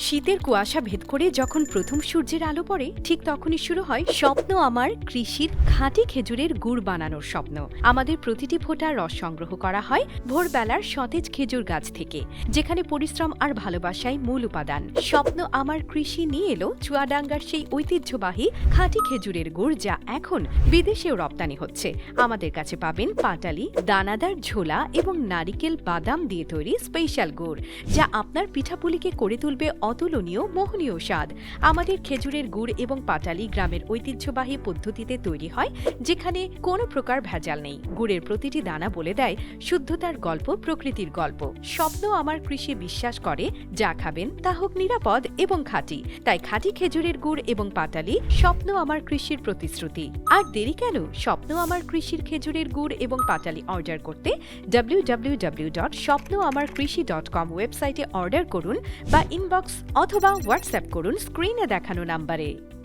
শীতের কুয়াশা ভেদ করে যখন প্রথম সূর্যের আলো পড়ে ঠিক তখনই শুরু হয় স্বপ্ন আমার কৃষির খাঁটি খেজুরের গুড় বানানোর স্বপ্ন। আমাদের প্রতিটি ফোঁটা রস সংগ্রহ করা হয় ভোরবেলার সতেজ খেজুর গাছ থেকে, যেখানে পরিশ্রম আর ভালোবাসাই মূল উপাদান। স্বপ্ন আমার কৃষি নিয়ে এলো চুয়াডাঙ্গার সেই ঐতিহ্যবাহী খাঁটি খেজুরের গুড়, যা এখন বিদেশেও রপ্তানি হচ্ছে। আমাদের কাছে পাবেন পাটালি, দানাদার ঝোলা এবং নারিকেল বাদাম দিয়ে তৈরি স্পেশাল গুড়, যা আপনার পিঠাপুলিকে করে তুলবে অতুলনীয় মোহনীয় স্বাদ। আমাদের খেজুরের গুড় এবং পাটালি গ্রামের ঐতিহ্যবাহী পদ্ধতিতে তৈরি হয়, যেখানে কোনো প্রকার ভেজাল নেই। গুড়ের প্রতিটি দানা বলে দেয় শুদ্ধতার গল্প, প্রকৃতির গল্প। স্বপ্ন আমার কৃষি বিশ্বাস করে যা খাবেন তা হোক নিরাপদ এবং খাঁটি। তাই খাঁটি খেজুরের গুড় এবং পাটালি স্বপ্ন আমার কৃষির প্রতিশ্রুতি। আর দেরি কেন? স্বপ্ন আমার কৃষির খেজুরের গুড় এবং পাটালি অর্ডার করতে www.স্বপ্নআমারকৃষি.com ওয়েবসাইটে অর্ডার করুন বা ইনবক্স অথবা হোয়াটসঅ্যাপ করুন স্ক্রিনে দেখানো নাম্বারে।